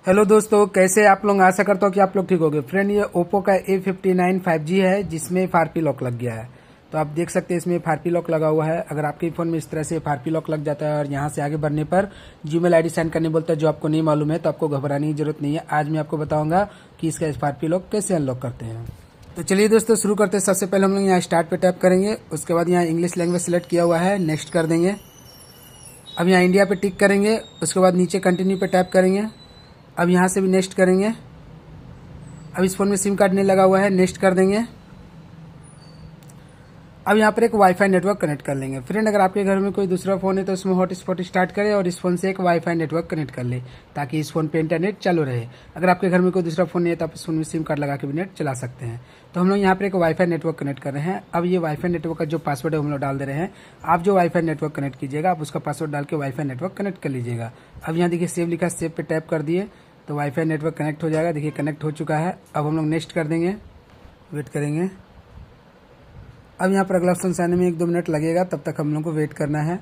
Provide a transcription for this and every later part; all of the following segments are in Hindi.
हेलो दोस्तों, कैसे आप लोग। आशा करता हूँ कि आप लोग ठीक होंगे। फ्रेंड, ये ओप्पो का A59 5G है जिसमें FRP लॉक लग गया है। तो आप देख सकते हैं इसमें FRP लॉक लगा हुआ है। अगर आपके फ़ोन में इस तरह से FRP लॉक लग जाता है और यहाँ से आगे बढ़ने पर जीमेल आईडी सेंड करने बोलता है जो आपको नहीं मालूम है, तो आपको घबराने की जरूरत नहीं है। आज मैं आपको बताऊंगा कि इसका FRP लॉक कैसे अनलॉक करते हैं। तो चलिए दोस्तों शुरू करते हैं। सबसे पहले हम लोग यहाँ स्टार्ट पे टैप करेंगे। उसके बाद यहाँ इंग्लिश लैंग्वेज सेलेक्ट किया हुआ है, नेक्स्ट कर देंगे। अब यहाँ इंडिया पे टिक करेंगे। उसके बाद नीचे कंटिन्यू पे टैप करेंगे। अब यहाँ से भी नेक्स्ट करेंगे। अब इस फोन में सिम कार्ड नहीं लगा हुआ है, नेक्स्ट कर देंगे। अब यहाँ पर एक वाईफाई नेटवर्क कनेक्ट कर लेंगे। फ्रेंड, अगर आपके घर में कोई दूसरा फ़ोन है तो उसमें हॉटस्पॉट स्टार्ट करें और इस फोन से एक वाईफाई नेटवर्क कनेक्ट कर ले ताकि इस फोन पे इंटरनेट चालू रहे। अगर आपके घर में कोई दूसरा फ़ोन नहीं है तो आप इस फोन में सिम कार्ड लगा के भी नेट चला सकते हैं। तो हम लोग यहाँ पर एक वाईफाई नेटवर्क कनेक्ट कर रहे हैं। अब ये वाईफाई नेटवर्क का जो पासवर्ड है हम लोग डाल दे रहे हैं। आप जो वाईफाई नेटवर्क कनेक्ट कीजिएगा आप उसका पासवर्ड डाल के वाईफाई नेटवर्क कनेक्ट कर लीजिएगा। अब यहाँ देखिए सेव लिखा, सेव पे टैप कर दिए तो वाईफाई नेटवर्क कनेक्ट हो जाएगा। देखिए कनेक्ट हो चुका है। अब हम लोग नेक्स्ट कर देंगे, वेट करेंगे। अब यहाँ पर अगला ऑप्शन आने में 1-2 मिनट लगेगा, तब तक हम लोग को वेट करना है।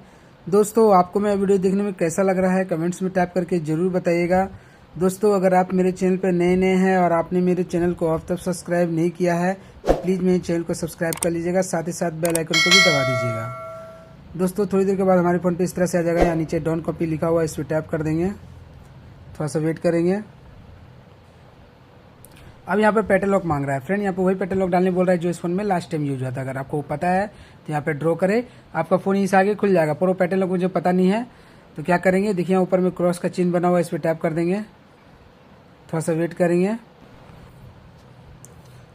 दोस्तों, आपको मेरा वीडियो देखने में कैसा लग रहा है कमेंट्स में टैप करके जरूर बताइएगा। दोस्तों, अगर आप मेरे चैनल पर नए हैं और आपने मेरे चैनल को अब तक सब्सक्राइब नहीं किया है तो प्लीज़ मेरे चैनल को सब्सक्राइब कर लीजिएगा, साथ ही साथ बेल आइकन को भी दबा दीजिएगा। दोस्तों, थोड़ी देर के बाद हमारे फ़ोन पे इस तरह से आ जाएगा। यहाँ नीचे डोंट कॉपी लिखा हुआ है, इस पर टैप कर देंगे। थोड़ा सा वेट करेंगे। अब यहाँ पर पेटल लॉक मांग रहा है। फ्रेंड, यहाँ पर वही पेटल लॉक डालने बोल रहा है जो इस फोन में लास्ट टाइम यूज हुआ था। अगर आपको पता है तो यहाँ पे ड्रॉ करें, आपका फोन यहीं से आगे खुल जाएगा। पर वो पेटल लॉक मुझे पता नहीं है तो क्या करेंगे, देखिए ऊपर में क्रॉस का चिन्ह बना हुआ है, इस पर टैप कर देंगे। थोड़ा सा वेट करेंगे।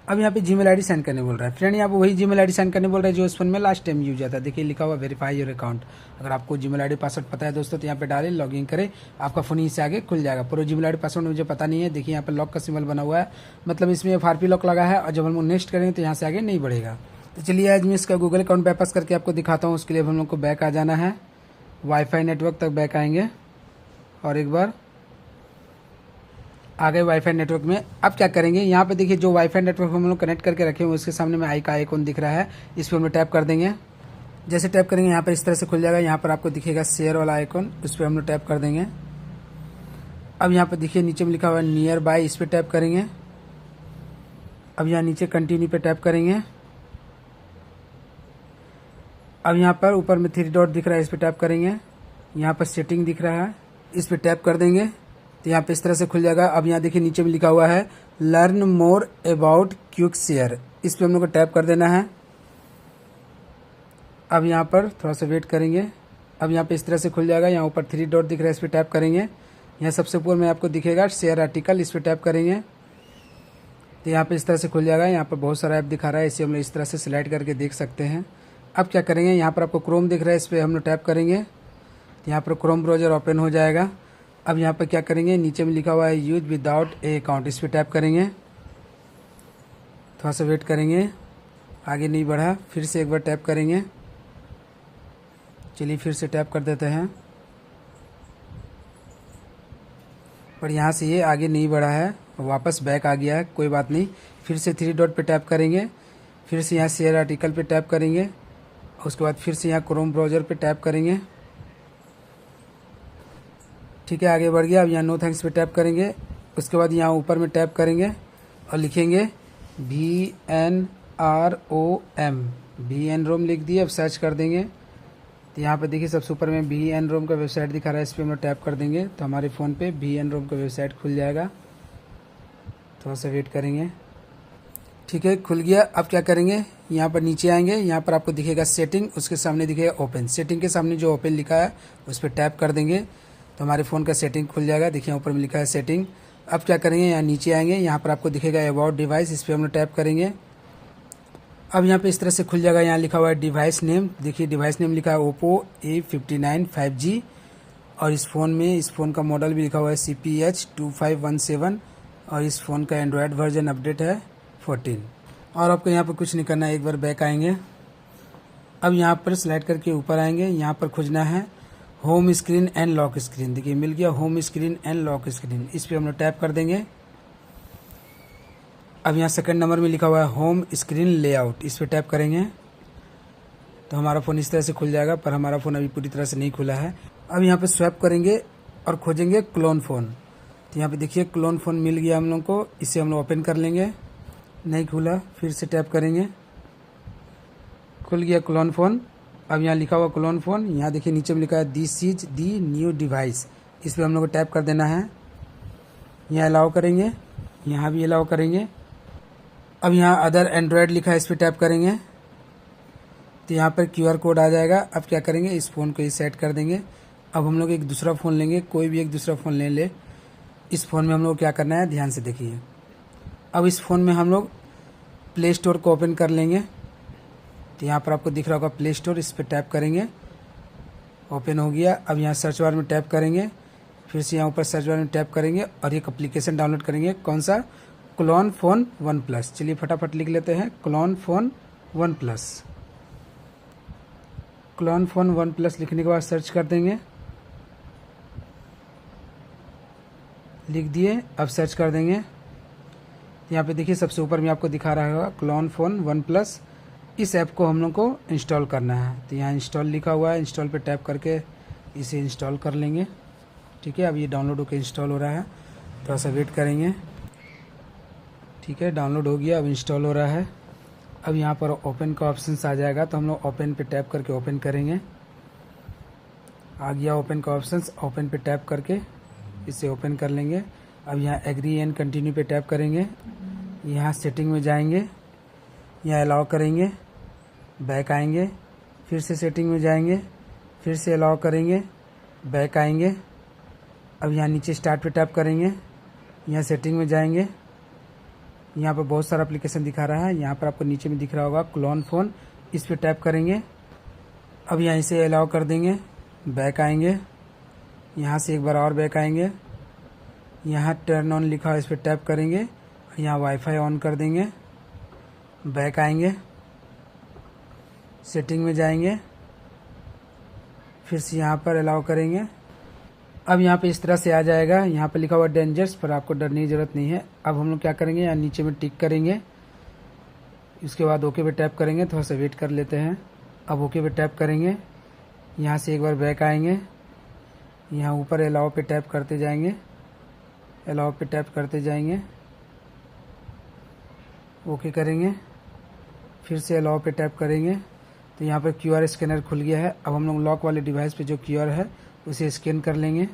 अब यहाँ पे जीमेल आईडी सेंड करने बोल रहा है। फ्रेंड, यहाँ पे वही जीमेल आईडी सेंड करने बोल रहा है जो इस फोन में लास्ट टाइम यूज हुआ था। देखिए लिखा हुआ वेरीफाई योर अकाउंट। अगर आपको जीमेल आईडी पासवर्ड पता है दोस्तों तो यहाँ पे डालें, लॉगिन करें, आपका फोन यहीं से आगे खुल जाएगा। पर जीमेल आईडी पासवर्ड मुझे पता नहीं है। देखिए यहाँ पे लॉक का सिंबल बना हुआ है, मतलब इसमें FRP लॉक लगा है और जब हम लोग नेक्स्ट करेंगे तो यहाँ से आगे नहीं बढ़ेगा। तो चलिए आज मैं इसका गूगल अकाउंट बाईपास करके आपको दिखाता हूँ। उसके लिए हम लोग को बैक आ जाना है, वाईफाई नेटवर्क तक बैक आएंगे और एक बार आ गए वाईफाई नेटवर्क में। अब क्या करेंगे, यहाँ पे देखिए जो वाईफाई नेटवर्क हम लोग कनेक्ट करके रखे हुए उसके सामने में आई का आइकॉन दिख रहा है, इस पर हम लोग टैप कर देंगे। जैसे टैप करेंगे यहाँ पर इस तरह से खुल जाएगा। यहाँ पर आपको दिखेगा शेयर वाला आइकॉन, उस पर हम लोग टैप कर देंगे। अब यहाँ पर देखिए नीचे में लिखा हुआ है नियर बाय, इस पर टैप करेंगे। अब यहाँ नीचे कंटिन्यू पे टैप करेंगे। अब यहाँ पर ऊपर में 3 डॉट दिख रहा है, इस पर टैप करेंगे। यहाँ पर सेटिंग दिख रहा है, इस पर टैप कर देंगे तो यहाँ पे इस तरह से खुल जाएगा। अब यहाँ देखिए नीचे में लिखा हुआ है learn more about quick share, इस पर हम लोग को टैप कर देना है। अब यहाँ पर थोड़ा सा वेट करेंगे। अब यहाँ पे इस तरह से खुल जाएगा। यहाँ ऊपर 3 डॉट दिख रहा है, इस पर टैप करेंगे। यहाँ सबसे ऊपर में आपको दिखेगा शेयर आर्टिकल, इस पर टैप करेंगे तो यहाँ पे इस तरह से खुल जाएगा। यहाँ पर बहुत सारा ऐप दिखा रहा है, इसे हम लोग इस तरह से सिलेक्ट करके देख सकते हैं। अब क्या करेंगे, यहाँ पर आपको क्रोम दिख रहा है, इस पर हम लोग टैप करेंगे तो यहाँ पर क्रोम ब्राउज़र ओपन हो जाएगा। अब यहाँ पर क्या करेंगे, नीचे में लिखा हुआ है यूज विदाउट ए अकाउंट, इस पर टैप करेंगे। थोड़ा सा वेट करेंगे, आगे नहीं बढ़ा, फिर से एक बार टैप करेंगे। चलिए फिर से टैप कर देते हैं, पर यहाँ से ये आगे नहीं बढ़ा है, वापस बैक आ गया है। कोई बात नहीं, फिर से 3 डॉट पे टैप करेंगे, फिर से यहाँ शेयर आर्टिकल पे टैप करेंगे, उसके बाद फिर से यहाँ क्रोम ब्राउज़र पे टैप करेंगे। ठीक है, आगे बढ़ गया। अब यहाँ नो थैंक्स पे टैप करेंगे। उसके बाद यहाँ ऊपर में टैप करेंगे और लिखेंगे VNROM लिख दिए। अब सर्च कर देंगे तो यहाँ पे देखिए सबसे ऊपर में VNROM का वेबसाइट दिखा रहा है, इस पर हम लोग टैप कर देंगे तो हमारे फ़ोन पे VNROM का वेबसाइट खुल जाएगा। थोड़ा सा वेट करेंगे। ठीक है, खुल गया। अब क्या करेंगे, यहाँ पर नीचे आएंगे, यहाँ पर आपको दिखेगा सेटिंग, उसके सामने दिखेगा ओपन। सेटिंग के सामने जो ओपन लिखा है उस पर टैप कर देंगे तो हमारे फ़ोन का सेटिंग खुल जाएगा। देखिए ऊपर में लिखा है सेटिंग। अब क्या करेंगे, यहाँ नीचे आएंगे, यहाँ पर आपको दिखेगा अबाउट डिवाइस, इस पर हम लोग टैप करेंगे। अब यहाँ पे इस तरह से खुल जाएगा। यहाँ लिखा हुआ है डिवाइस नेम, देखिए डिवाइस नेम लिखा है ओप्पो A59 5G और इस फ़ोन का मॉडल भी लिखा हुआ है CPH2517 और इस फ़ोन का एंड्रॉयड वर्जन अपडेट है 14। और आपको यहाँ पर कुछ नहीं करना है, एक बार बैक आएंगे। अब यहाँ पर सिलेक्ट करके ऊपर आएंगे, यहाँ पर खोजना है home screen and lock screen. देखिए मिल गया home screen and lock screen, इस पर हम लोग टैप कर देंगे। अब यहाँ सेकंड नंबर में लिखा हुआ है होम स्क्रीन लेआउट, इस पर टैप करेंगे तो हमारा फ़ोन इस तरह से खुल जाएगा, पर हमारा फ़ोन अभी पूरी तरह से नहीं खुला है। अब यहाँ पे स्वैप करेंगे और खोजेंगे क्लोन फ़ोन। तो यहाँ पे देखिए क्लोन फ़ोन मिल गया हम लोग को। इसे हम लोग ओपन कर लेंगे। नहीं खुला, फिर से टैप करेंगे। खुल गया क्लोन फ़ोन। अब यहाँ लिखा हुआ क्लोन फ़ोन, यहाँ देखिए नीचे में लिखा है this is the new device. इस पर हम लोग को टैप कर देना है। यहाँ अलाउ करेंगे, यहाँ भी अलाउ करेंगे। अब यहाँ अदर एंड्रॉयड लिखा है, इस पर टैप करेंगे तो यहाँ पर QR कोड आ जाएगा। अब क्या करेंगे, इस फ़ोन को ही सेट कर देंगे। अब हम लोग एक दूसरा फ़ोन लेंगे, कोई भी एक दूसरा फ़ोन ले। इस फ़ोन में हम लोग क्या करना है, ध्यान से देखिए। अब इस फ़ोन में हम लोग प्ले स्टोर को ओपन कर लेंगे। तो यहाँ पर आपको दिख रहा होगा प्ले स्टोर, इस पर टैप करेंगे। ओपन हो गया। अब यहाँ सर्च बार में टैप करेंगे, फिर से यहाँ ऊपर सर्च बार में टैप करेंगे और एक एप्लीकेशन डाउनलोड करेंगे। कौन सा, क्लोन फ़ोन OnePlus। चलिए फटाफट लिख लेते हैं, clone phone OnePlus। Clone phone OnePlus लिखने के बाद सर्च कर देंगे। लिख दिए, अब सर्च कर देंगे। यहाँ पे देखिए सबसे ऊपर में आपको दिखा रहा होगा क्लोन फ़ोन OnePlus। इस ऐप को हम लोग को इंस्टॉल करना है। तो यहाँ इंस्टॉल लिखा हुआ है, इंस्टॉल पे टैप करके इसे इंस्टॉल कर लेंगे। ठीक है, अब ये डाउनलोड होकर इंस्टॉल हो रहा है, थोड़ा सा वेट करेंगे। ठीक है, डाउनलोड हो गया, अब इंस्टॉल हो रहा है। अब यहाँ पर ओपन का ऑप्शन आ जाएगा, तो हम लोग ओपन पे टैप करके ओपन करेंगे। आ गया ओपन का ऑप्शन, ओपन पे टैप करके इसे ओपन कर लेंगे। अब यहाँ एग्री एंड कंटिन्यू पे टैप करेंगे। यहाँ सेटिंग में जाएंगे, यहाँ अलाउ करेंगे, बैक आएंगे, फिर से सेटिंग में जाएंगे, फिर से अलाउ करेंगे, बैक आएंगे। अब यहाँ नीचे स्टार्ट पे टैप करेंगे, यहाँ सेटिंग में जाएंगे। यहाँ पर बहुत सारा एप्लीकेशन दिखा रहा है, यहाँ पर आपको नीचे में दिख रहा होगा क्लोन फ़ोन, इस पे टैप करेंगे। अब यहाँ इसे अलाउ कर देंगे, बैक आएंगे, यहाँ से एक बार और बैक आएंगे। यहाँ टर्न ऑन लिखा है, इस पर टैप करेंगे, यहाँ वाईफाई ऑन कर देंगे, बैक आएंगे, सेटिंग में जाएंगे, फिर से यहाँ पर अलाउ करेंगे। अब यहाँ पे इस तरह से आ जाएगा, यहाँ पे लिखा हुआ डेंजर्स, पर आपको डरने की ज़रूरत नहीं है। अब हम लोग क्या करेंगे, यहाँ नीचे में टिक करेंगे, उसके बाद ओके पे टैप करेंगे। थोड़ा सा वेट कर लेते हैं। अब ओके पे टैप करेंगे, यहाँ से एक बार बैक आएंगे, यहाँ ऊपर अलाउ पे टैप करते जाएंगे, अलाउ पे टैप करते जाएंगे, ओके करेंगे, फिर से अलाउ पे टैप करेंगे। तो यहाँ पर QR स्कैनर खुल गया है। अब हम लोग लॉक वाले डिवाइस पे जो QR है उसे स्कैन कर लेंगे।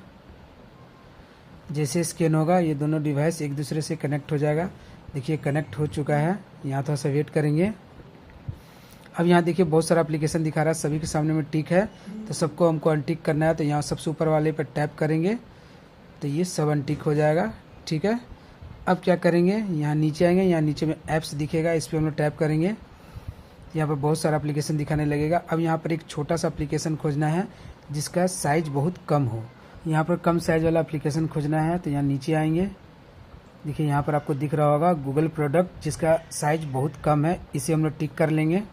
जैसे स्कैन होगा ये दोनों डिवाइस एक दूसरे से कनेक्ट हो जाएगा। देखिए कनेक्ट हो चुका है। यहाँ थोड़ा सा वेट करेंगे। अब यहाँ देखिए बहुत सारा एप्लीकेशन दिखा रहा है, सभी के सामने में टिक है, तो सबको हमको अनटिक करना है। तो यहाँ सबसे ऊपर वाले पर टैप करेंगे तो ये सब अनटिक हो जाएगा। ठीक है, अब क्या करेंगे, यहाँ नीचे आएंगे, यहाँ नीचे में ऐप्स दिखेगा, इस पर हम लोग टैप करेंगे। यहाँ पर बहुत सारा एप्लीकेशन दिखाने लगेगा। अब यहाँ पर एक छोटा सा एप्लीकेशन खोजना है जिसका साइज बहुत कम हो। यहाँ पर कम साइज वाला एप्लीकेशन खोजना है, तो यहाँ नीचे आएंगे। देखिए यहाँ पर आपको दिख रहा होगा गूगल प्रोडक्ट, जिसका साइज बहुत कम है, इसे हम लोग टिक कर लेंगे।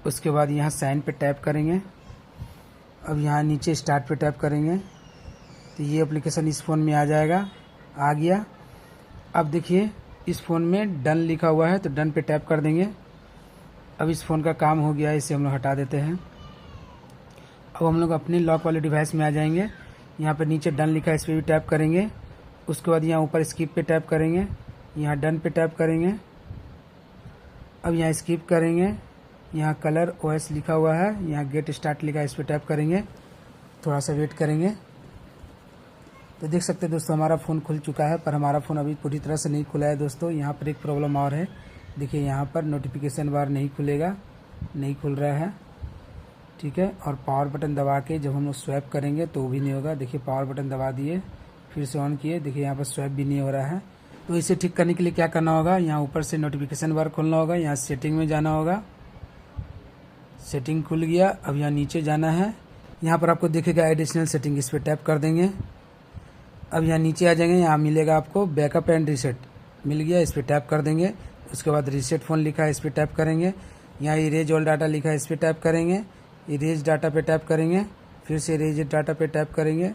उसके बाद यहाँ साइन पे टैप करेंगे। अब यहाँ नीचे स्टार्ट पे टैप करेंगे तो ये एप्लीकेशन इस फ़ोन में आ जाएगा। आ गया। अब देखिए इस फ़ोन में डन लिखा हुआ है, तो डन पे टैप कर देंगे। अब इस फ़ोन का काम हो गया है, इसे हम लोग हटा देते हैं। अब हम लोग अपने लॉक वाले डिवाइस में आ जाएंगे। यहाँ पर नीचे डन लिखा है, इस पर भी टैप करेंगे। उसके बाद यहाँ ऊपर स्किप पे टैप करेंगे, यहाँ डन पे टैप करेंगे। अब यहाँ स्किप करेंगे, यहाँ कलर OS लिखा हुआ है, यहाँ गेट स्टार्ट लिखा है, इस पर टैप करेंगे। थोड़ा सा वेट करेंगे। तो देख सकते हैं दोस्तों हमारा फ़ोन खुल चुका है, पर हमारा फ़ोन अभी पूरी तरह से नहीं खुला है दोस्तों। यहाँ पर एक प्रॉब्लम और है, देखिए यहाँ पर नोटिफिकेशन बार नहीं खुलेगा, नहीं खुल रहा है। ठीक है, और पावर बटन दबा के जब हम लोग स्वैप करेंगे तो वो भी नहीं होगा। देखिए पावर बटन दबा दिए, फिर से ऑन किए, देखिए यहाँ पर स्वैप भी नहीं हो रहा है। तो इसे ठीक करने के लिए क्या करना होगा, यहाँ ऊपर से नोटिफिकेशन बार खोलना होगा, यहाँ सेटिंग में जाना होगा। सेटिंग खुल गया। अब यहाँ नीचे जाना है, यहाँ पर आपको दिखेगा एडिशनल सेटिंग, इस पर टैप कर देंगे। अब यहाँ नीचे आ जाएंगे, यहाँ मिलेगा आपको बैकअप एंड रीसेट, मिल गया, इस पर टैप कर देंगे। उसके बाद रीसेट फ़ोन लिखा है, इस पर टैप करेंगे। यहाँ इरेज ऑल डाटा लिखा है, इस पर टैप करेंगे। इरेज डाटा पे टैप करेंगे, फिर से इरेज डाटा पे टैप करेंगे।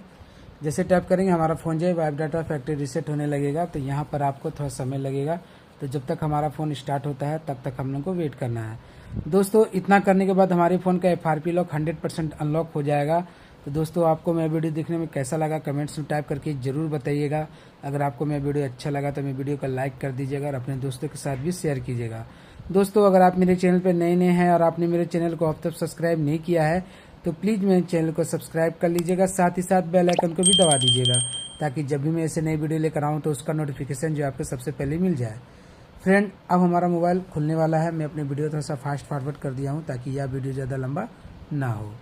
जैसे टैप करेंगे हमारा फ़ोन जो है वाइप डाटा फैक्ट्री रीसेट होने लगेगा। तो यहाँ पर आपको थोड़ा समय लगेगा, तो जब तक हमारा फ़ोन स्टार्ट होता है तब तक हम लोग को वेट करना है। दोस्तों इतना करने के बाद हमारे फ़ोन का FRP लॉक 100% अनलॉक हो जाएगा। तो दोस्तों आपको मेरा वीडियो देखने में कैसा लगा कमेंट्स में टाइप करके ज़रूर बताइएगा। अगर आपको मेरा वीडियो अच्छा लगा तो मेरे वीडियो को लाइक कर दीजिएगा और अपने दोस्तों के साथ भी शेयर कीजिएगा। दोस्तों अगर आप मेरे चैनल पर नए हैं और आपने मेरे चैनल को अब तक सब्सक्राइब नहीं किया है तो प्लीज़ मेरे चैनल को सब्सक्राइब कर लीजिएगा, साथ ही साथ बेल आइकन को भी दबा दीजिएगा ताकि जब भी मैं ऐसे नई वीडियो लेकर आऊँ तो उसका नोटिफिकेशन जो आपको सबसे पहले मिल जाए। फ्रेंड अब हमारा मोबाइल खुलने वाला है। मैं अपने वीडियो थोड़ा सा फास्ट फॉरवर्ड कर दिया हूँ ताकि यह वीडियो ज़्यादा लंबा ना हो।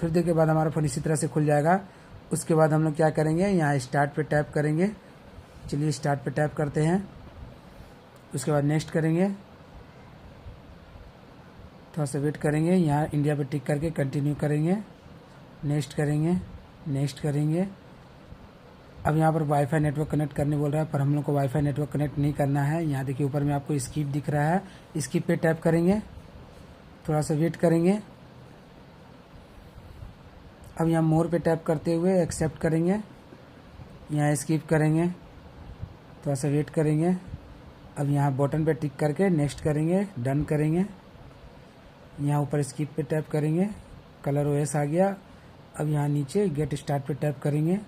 थोड़ी देर के बाद हमारा फ़ोन इसी तरह से खुल जाएगा। उसके बाद हम लोग क्या करेंगे, यहाँ स्टार्ट पे टैप करेंगे। चलिए स्टार्ट पे टैप करते हैं। उसके बाद नेक्स्ट करेंगे, थोड़ा सा वेट करेंगे। यहाँ इंडिया पे टिक करके कंटिन्यू करेंगे, नेक्स्ट करेंगे, नेक्स्ट करेंगे। अब यहाँ पर वाईफाई नेटवर्क कनेक्ट करने बोल रहा है, पर हम लोग को वाईफाई नेटवर्क कनेक्ट नहीं करना है। यहाँ देखिए ऊपर में आपको स्किप दिख रहा है, स्किप पे टैप करेंगे, थोड़ा सा वेट करेंगे। अब यहाँ मोर पे टैप करते हुए एक्सेप्ट करेंगे, यहाँ स्किप करेंगे, थोड़ा सा वेट करेंगे। अब यहाँ बटन पे टिक करके नेक्स्ट करेंगे, डन करेंगे। यहाँ ऊपर स्किप पे टैप करेंगे, कलर ओएस आ गया। अब यहाँ नीचे गेट स्टार्ट पे टैप करेंगे।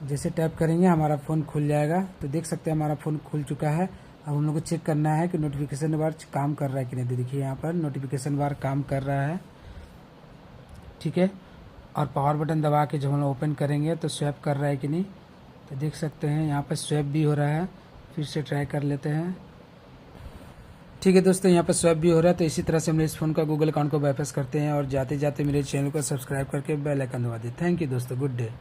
जैसे टैप करेंगे हमारा फ़ोन खुल जाएगा। तो देख सकते हैं हमारा फ़ोन खुल चुका है। अब हम लोग को चेक करना है कि नोटिफिकेशन बार काम कर रहा है कि नहीं। देखिए यहाँ पर नोटिफिकेशन बार काम कर रहा है, ठीक है। और पावर बटन दबा के जब हम लोग ओपन करेंगे तो स्वैप कर रहा है कि नहीं, तो देख सकते हैं यहाँ पर स्वैप भी हो रहा है। फिर से ट्राई कर लेते हैं। ठीक है दोस्तों, यहाँ पर स्वैप भी हो रहा है। तो इसी तरह से हम इस फ़ोन का गूगल अकाउंट को बाईपास करते हैं और जाते जाते मेरे चैनल को सब्सक्राइब करके बेल आइकन दबा दें। थैंक यू दोस्तों, गुड डे।